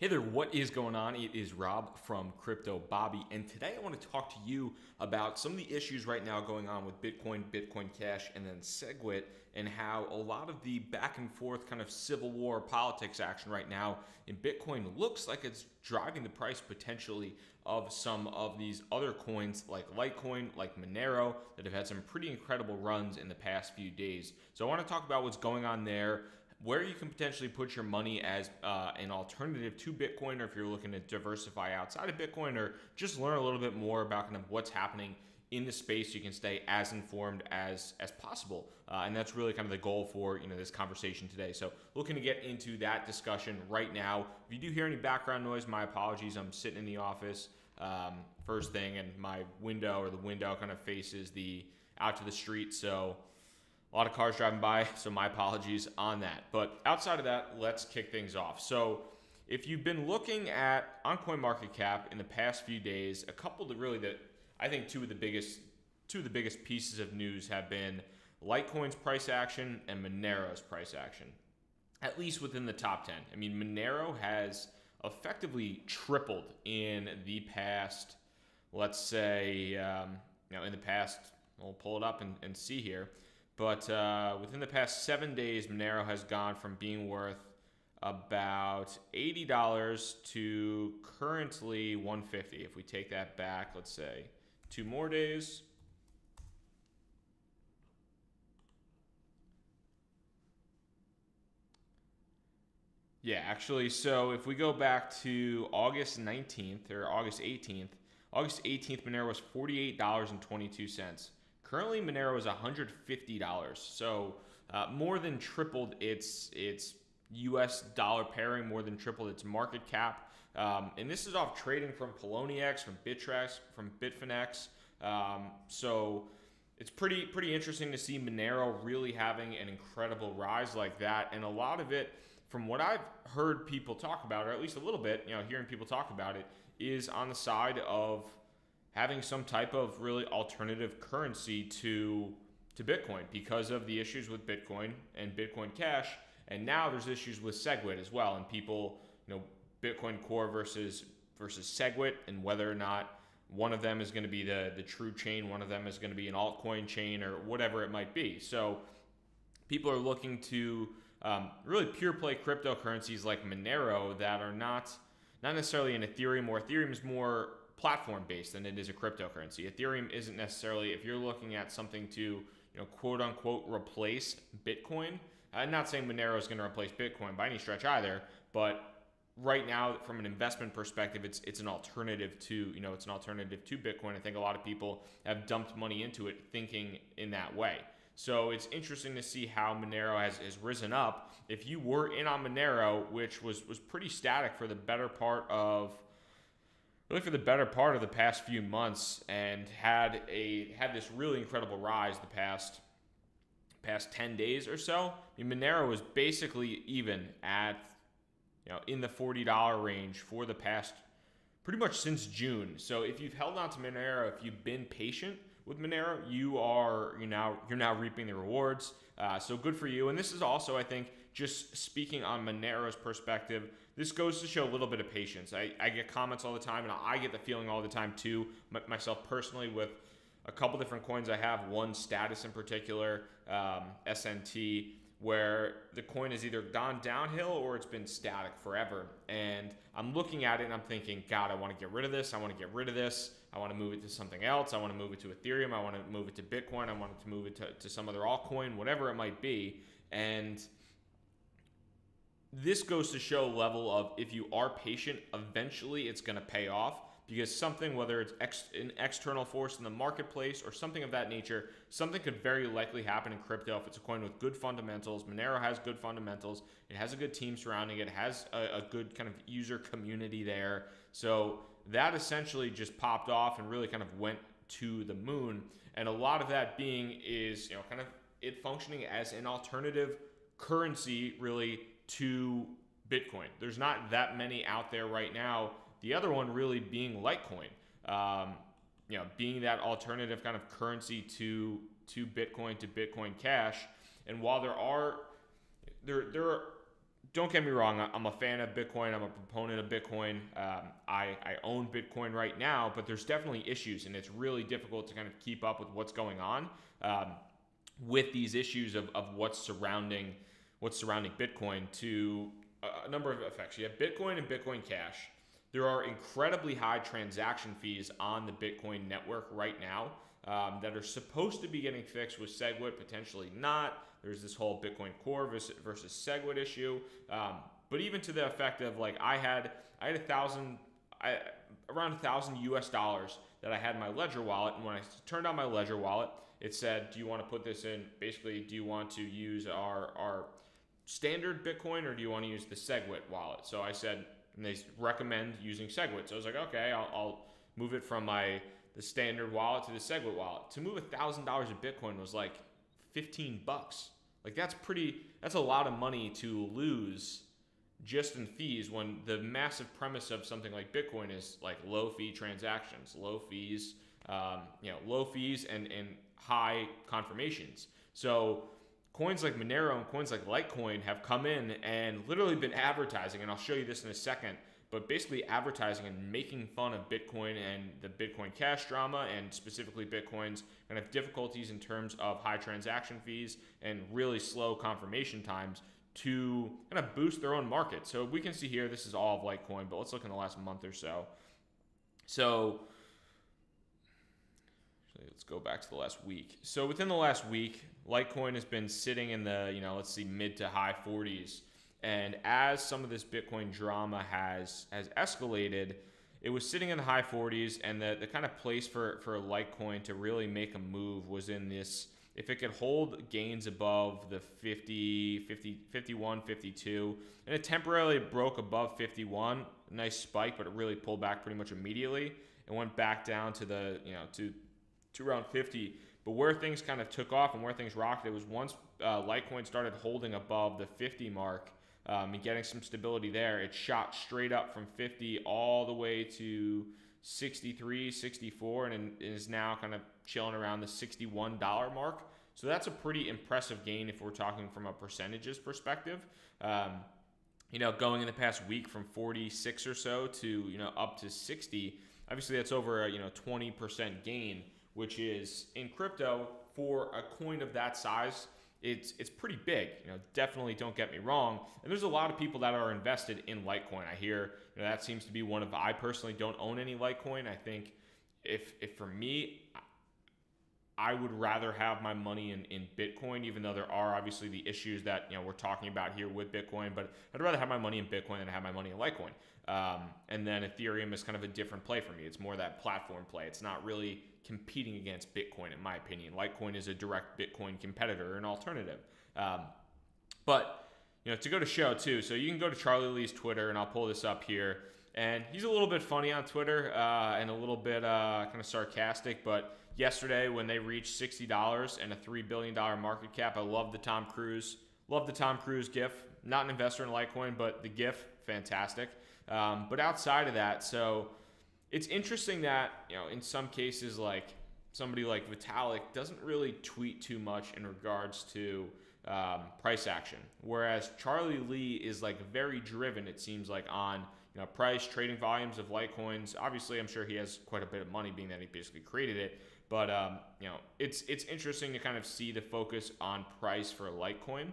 Hey there, what is going on? It is Rob from Crypto Bobby, and today I want to talk to you about some of the issues right now going on with Bitcoin, Bitcoin Cash, and then SegWit, and how a lot of the back and forth kind of civil war politics action right now in Bitcoin looks like it's driving the price potentially of some of these other coins like Litecoin, like Monero, that have had some pretty incredible runs in the past few days. So I want to talk about what's going on there, where you can potentially put your money as an alternative to Bitcoin, or if you're looking to diversify outside of Bitcoin, or just learn a little bit more about kind of what's happening in the space, so you can stay as informed as possible. And that's really kind of the goal for this conversation today. So looking to get into that discussion right now. If you do hear any background noise, my apologies. I'm sitting in the office first thing, and my window, or the window, kind of faces out to the street. So a lot of cars driving by, so my apologies on that. But outside of that, let's kick things off. So if you've been looking at on CoinMarketCap in the past few days, a couple that I think two of the biggest pieces of news have been Litecoin's price action and Monero's price action, at least within the top 10. I mean, Monero has effectively tripled in the past, let's say, in the past, we'll pull it up and see here. But within the past 7 days, Monero has gone from being worth about $80 to currently $150. If we take that back, let's say 2 more days. Yeah, actually, so if we go back to August 19th or August 18th, Monero was $48.22. Currently, Monero is $150, so more than tripled its U.S. dollar pairing, more than tripled its market cap. And this is off trading from Poloniex, from Bittrex, from Bitfinex. So it's pretty interesting to see Monero really having an incredible rise like that. And a lot of it, from what I've heard people talk about, or at least a little bit, hearing people talk about it, is on the side of having some type of really alternative currency to Bitcoin because of the issues with Bitcoin and Bitcoin Cash. And now there's issues with SegWit as well, and people, Bitcoin Core versus SegWit, and whether or not one of them is going to be the true chain, one of them is going to be an altcoin chain, or whatever it might be. So people are looking to really pure play cryptocurrencies like Monero that are not necessarily an Ethereum, or Ethereum is more platform based than it is a cryptocurrency. Ethereum isn't necessarily, if you're looking at something to quote unquote replace Bitcoin. I'm not saying Monero is going to replace Bitcoin by any stretch either, but right now, from an investment perspective, it's an alternative to Bitcoin. I think a lot of people have dumped money into it thinking in that way. So it's interesting to see how Monero has risen up. If you were in on Monero, which was pretty static for the better part of the past few months, and had this really incredible rise the past 10 days or so. I mean, Monero was basically even at in the $40 range for the past pretty much since June. So if you've held on to Monero, if you've been patient with Monero, you're now reaping the rewards. So good for you. And this is also, I think, just speaking on Monero's perspective, this goes to show a little bit of patience. I get comments all the time, and I get the feeling all the time too, myself personally, with a couple different coins I have. One, Status in particular, SNT, where the coin has either gone downhill or it's been static forever. And I'm looking at it and I'm thinking, God, I want to get rid of this. I want to get rid of this. I want to move it to something else. I want to move it to Ethereum. I want to move it to Bitcoin. I want to move it to some other altcoin, whatever it might be. And this goes to show a level of, if you are patient, eventually it's going to pay off, because something, whether it's an external force in the marketplace or something of that nature, something could very likely happen in crypto if it's a coin with good fundamentals. Monero has good fundamentals. It has a good team surrounding it. It has a good kind of user community there. So that essentially just popped off and really kind of went to the moon. And a lot of that being is, kind of it functioning as an alternative currency really to Bitcoin. There's not that many out there right now. The other one really being Litecoin, being that alternative kind of currency to Bitcoin, to Bitcoin Cash. And while there are don't get me wrong, I'm a fan of Bitcoin. I'm a proponent of Bitcoin. I own Bitcoin right now, but there's definitely issues, and it's really difficult to kind of keep up with what's going on with these issues of what's surrounding Bitcoin to a number of effects. You have Bitcoin and Bitcoin Cash. There are incredibly high transaction fees on the Bitcoin network right now that are supposed to be getting fixed with SegWit, potentially not. There's this whole Bitcoin Core versus SegWit issue. But even to the effect of, like, I had around $1,000 US that I had in my Ledger wallet, and when I turned on my Ledger wallet, it said, do you want to put this in, basically, do you want to use our standard Bitcoin, or do you want to use the SegWit wallet? So I said, and they recommend using SegWit. So I was like, okay, I'll move it from the standard wallet to the SegWit wallet. To move $1,000 of Bitcoin was like $15. Like, that's a lot of money to lose just in fees, when the massive premise of something like Bitcoin is like low fee transactions, low fees and high confirmations. So coins like Monero and coins like Litecoin have come in and literally been advertising, and I'll show you this in a second, but basically advertising and making fun of Bitcoin and the Bitcoin Cash drama, and specifically Bitcoin's kind of difficulties in terms of high transaction fees and really slow confirmation times to kind of boost their own market. So we can see here, this is all of Litecoin, but let's look in the last month or so. So let's go back to the last week. So within the last week, Litecoin has been sitting in the, let's see, mid to high 40s. And as some of this Bitcoin drama has escalated, it was sitting in the high 40s, and the kind of place for Litecoin to really make a move was in this, if it could hold gains above the 51, 52, and it temporarily broke above 51, a nice spike, but it really pulled back pretty much immediately. It went back down to the, to around 50. But where things kind of took off and where things rocked, it was once Litecoin started holding above the 50 mark and getting some stability there, it shot straight up from 50 all the way to 63, 64, and is now kind of chilling around the $61 mark. So that's a pretty impressive gain if we're talking from a percentages perspective. Going in the past week from 46 or so to, up to 60, obviously that's over a, 20% gain, which is, in crypto, for a coin of that size, it's pretty big. Definitely don't get me wrong. And there's a lot of people that are invested in Litecoin. I hear that seems to be one of, I personally don't own any Litecoin. I think if for me, I would rather have my money in Bitcoin, even though there are obviously the issues that we're talking about here with Bitcoin. But I'd rather have my money in Bitcoin than have my money in Litecoin. And then Ethereum is kind of a different play for me. It's more that platform play. It's not really competing against Bitcoin, in my opinion. Litecoin is a direct Bitcoin competitor, an alternative. But to go to show too, so you can go to Charlie Lee's Twitter, and I'll pull this up here. And he's a little bit funny on Twitter and a little bit kind of sarcastic. But yesterday, when they reached $60 and a $3 billion market cap, I love the Tom Cruise GIF. Not an investor in Litecoin, but the GIF, fantastic. But outside of that, so it's interesting that, in some cases, like somebody like Vitalik doesn't really tweet too much in regards to price action. Whereas Charlie Lee is like very driven, it seems like, on price, trading volumes of Litecoins. Obviously, I'm sure he has quite a bit of money, being that he basically created it. But it's interesting to kind of see the focus on price for Litecoin.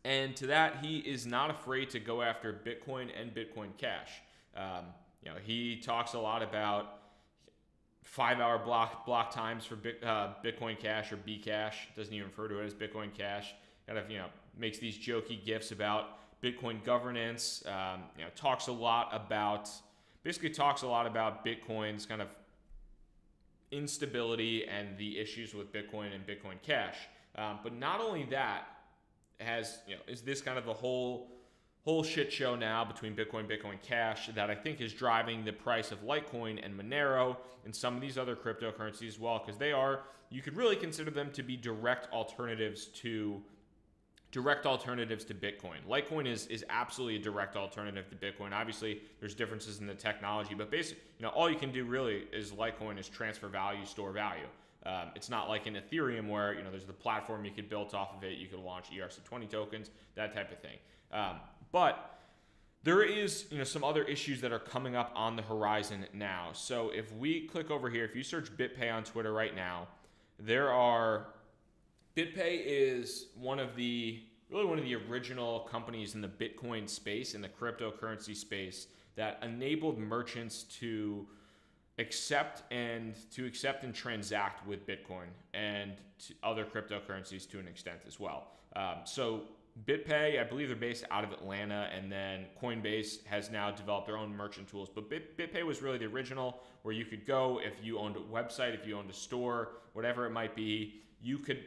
And to that, he is not afraid to go after Bitcoin and Bitcoin Cash. He talks a lot about 5-hour block times for Bitcoin Cash, or Bcash. Doesn't even refer to it as Bitcoin Cash. Kind of makes these jokey gifs about Bitcoin governance. Talks a lot about Bitcoin's kind of instability and the issues with Bitcoin and Bitcoin Cash. But not only that, is this kind of a whole shit show now between Bitcoin, Bitcoin Cash, that I think is driving the price of Litecoin and Monero and some of these other cryptocurrencies as well, because you could really consider them to be direct alternatives to Bitcoin. Litecoin is absolutely a direct alternative to Bitcoin. Obviously, there's differences in the technology, but basically, all you can do really is Litecoin is transfer value, store value. It's not like in Ethereum where, there's the platform you could build off of it. You could launch ERC20 tokens, that type of thing. But there is, some other issues that are coming up on the horizon now. So if we click over here, if you search BitPay on Twitter right now, BitPay is one of the original companies in the Bitcoin space, in the cryptocurrency space, that enabled merchants to accept and transact with Bitcoin and other cryptocurrencies to an extent as well. So BitPay, I believe they're based out of Atlanta, and then CoinBase has now developed their own merchant tools. But BitPay was really the original, where you could go, if you owned a website, if you owned a store, whatever it might be, you could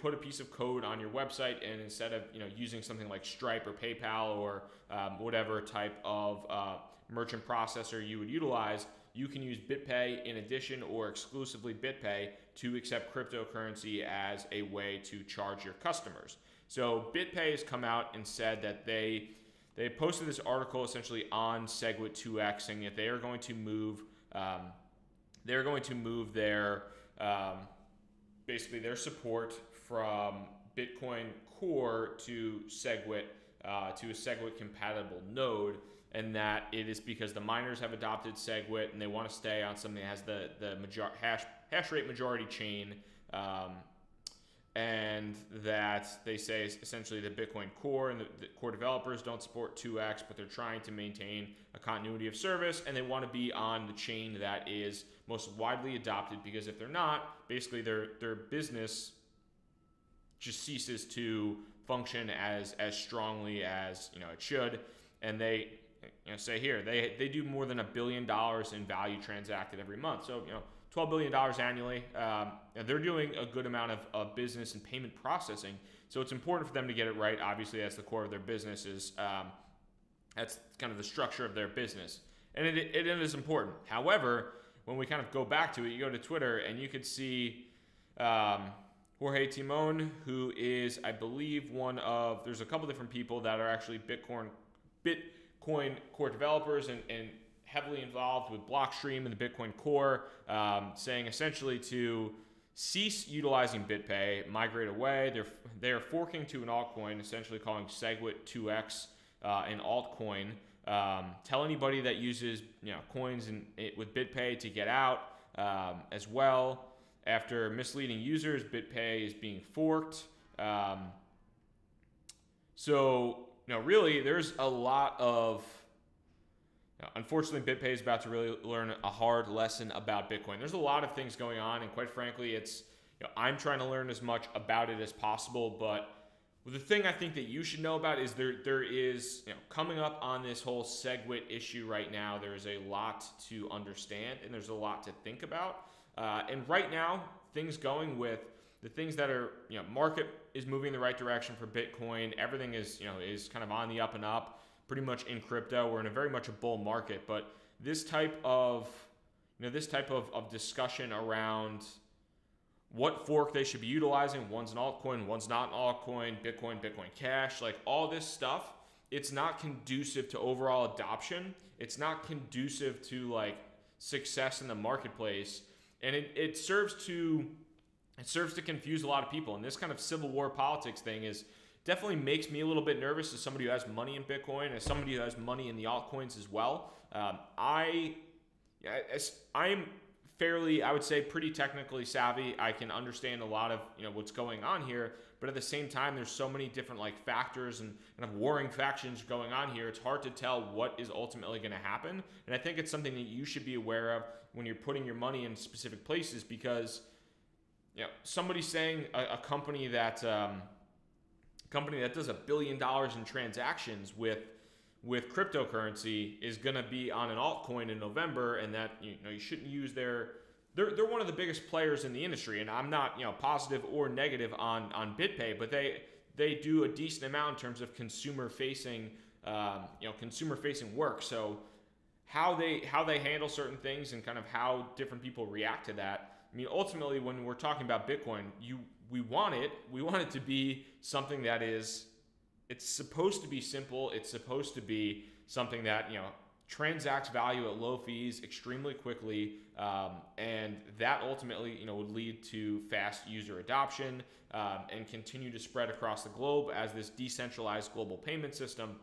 put a piece of code on your website, and instead of using something like Stripe or PayPal or whatever type of merchant processor you would utilize, you can use BitPay in addition or exclusively BitPay to accept cryptocurrency as a way to charge your customers. So BitPay has come out and said that they posted this article essentially on SegWit2x, saying that they are going to move their basically their support from Bitcoin Core to SegWit, to a SegWit compatible node, and that it is because the miners have adopted SegWit and they want to stay on something that has the hash rate majority chain, and that they say essentially the Bitcoin Core and the core developers don't support 2x, but they're trying to maintain a continuity of service, and they want to be on the chain that is most widely adopted, because if they're not, basically their business just ceases to function as strongly as it should. And they say here they do more than $1 billion in value transacted every month. So $12 billion annually. And they're doing a good amount of business and payment processing. So it's important for them to get it right. Obviously, that's the core of their business. That's kind of the structure of their business, and it is important. However, when we kind of go back to it, you go to Twitter and you could see Jorge Timon, who is, I believe, there's a couple different people that are actually Bitcoin core developers and heavily involved with Blockstream and the Bitcoin Core, saying essentially to cease utilizing BitPay, migrate away. They're forking to an altcoin, essentially calling SegWit2x an altcoin. Tell anybody that uses coins with BitPay to get out as well. After misleading users, BitPay is being forked. So really, there's a lot of. Unfortunately, BitPay is about to really learn a hard lesson about Bitcoin. There's a lot of things going on, and quite frankly, I'm trying to learn as much about it as possible. But the thing I think that you should know about is there is, coming up on this whole SegWit issue right now, there's a lot to understand and there's a lot to think about. And right now, things going with the things that are, market is moving in the right direction for Bitcoin. Everything is kind of on the up and up. Pretty much in crypto, we're in a very much a bull market, but this type of discussion around what fork they should be utilizing, one's an altcoin, one's not an altcoin, Bitcoin Cash, like all this stuff, it's not conducive to overall adoption. It's not conducive to like success in the marketplace, and it serves to confuse a lot of people. And this kind of civil war politics thing definitely makes me a little bit nervous as somebody who has money in Bitcoin, as somebody who has money in the altcoins as well. I'm fairly, I would say, pretty technically savvy. I can understand a lot of what's going on here, but at the same time, there's so many different like factors and kind of warring factions going on here. It's hard to tell what is ultimately going to happen, and I think it's something that you should be aware of when you're putting your money in specific places, because somebody saying a company that does $1 billion in transactions with cryptocurrency is going to be on an altcoin in November, and that you shouldn't use they're one of the biggest players in the industry. And I'm not positive or negative on BitPay, but they do a decent amount in terms of consumer facing work. So how they handle certain things and kind of how different people react to that. I mean, ultimately, when we're talking about Bitcoin, we want it to be something that it's supposed to be simple. It's supposed to be something that transacts value at low fees extremely quickly, and that ultimately, would lead to fast user adoption and continue to spread across the globe as this decentralized global payment system.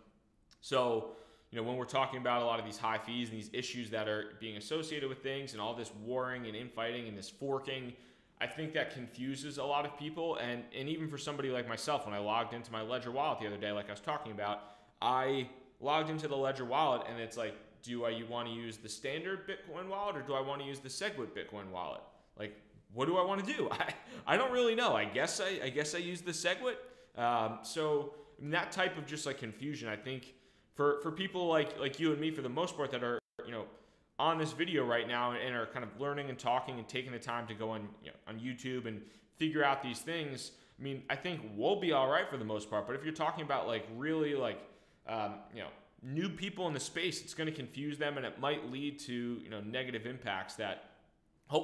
So, when we're talking about a lot of these high fees and these issues that are being associated with things and all this warring and infighting and this forking, I think that confuses a lot of people. And even for somebody like myself, when I logged into my Ledger wallet the other day, like I was talking about, I logged into the Ledger wallet and it's like, do I want to use the standard Bitcoin wallet or do I want to use the SegWit Bitcoin wallet? Like, what do I want to do? I don't really know. I guess I use the SegWit. So that type of just like confusion, I think for people like you and me, for the most part, that are on this video right now and are kind of learning and talking and taking the time to go on on YouTube and figure out these things. I mean, I think we'll be all right for the most part. But if you're talking about like really like new people in the space, it's going to confuse them and it might lead to negative impacts that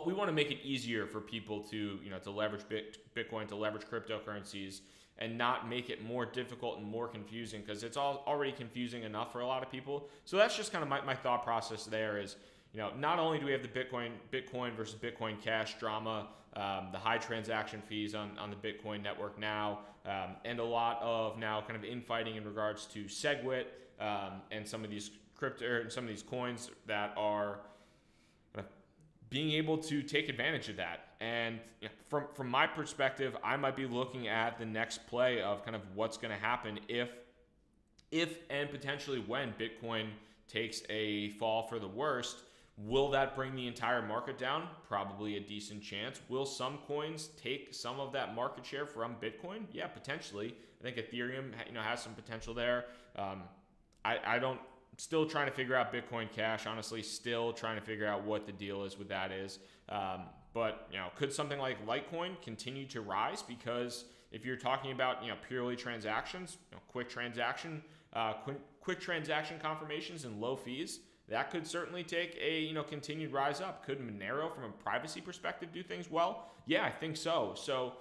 we want to make it easier for people to to leverage Bitcoin, to leverage cryptocurrencies, and not make it more difficult and more confusing, because it's already confusing enough for a lot of people. So that's just kind of my thought process there is, not only do we have the Bitcoin versus Bitcoin Cash drama, the high transaction fees on the Bitcoin network now, and a lot of now kind of infighting in regards to SegWit and some of these some of these coins that are being able to take advantage of that. And from my perspective, I might be looking at the next play of kind of what's going to happen if and potentially when Bitcoin takes a fall for the worst. Will that bring the entire market down? Probably a decent chance. Will some coins take some of that market share from Bitcoin? Yeah, potentially. I think Ethereum has some potential there. I don't. Still trying to figure out Bitcoin Cash, honestly, still trying to figure out what the deal is with that is. But, could something like Litecoin continue to rise? Because if you're talking about, purely transactions, quick transaction confirmations and low fees, that could certainly take a, continued rise up. Could Monero, from a privacy perspective, do things well? Yeah, I think so. So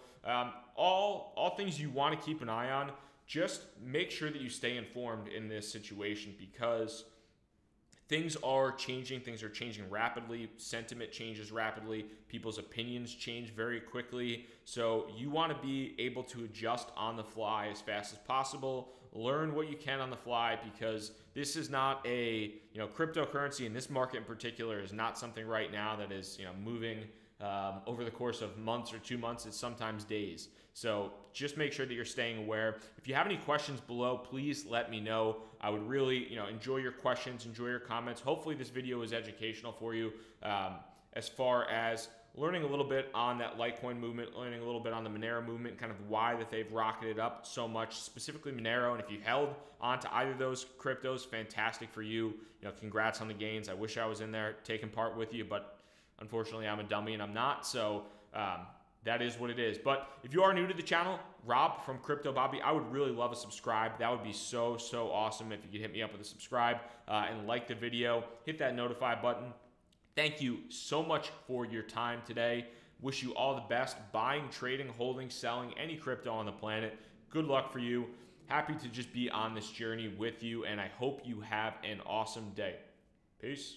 all things you want to keep an eye on. Just make sure that you stay informed in this situation, because things are changing. Things are changing rapidly. Sentiment changes rapidly. People's opinions change very quickly. So you want to be able to adjust on the fly as fast as possible. Learn what you can on the fly, because this is not a, cryptocurrency in this market in particular is not something right now that is, moving over the course of months or 2 months. It's sometimes days. So just make sure that you're staying aware. If you have any questions below, please let me know. I would really, enjoy your questions, enjoy your comments. Hopefully this video is educational for you as far as learning a little bit on that Litecoin movement, learning a little bit on the Monero movement, kind of why that they've rocketed up so much, specifically Monero. And if you held on to either of those cryptos, fantastic for you. Congrats on the gains. I wish I was in there taking part with you, but unfortunately I'm a dummy and I'm not. So that is what it is. But if you are new to the channel, Rob from Crypto Bobby, I would really love a subscribe. That would be so awesome if you could hit me up with a subscribe and like the video. Hit that notify button. Thank you so much for your time today. Wish you all the best buying, trading, holding, selling any crypto on the planet. Good luck for you. Happy to just be on this journey with you, and I hope you have an awesome day. Peace.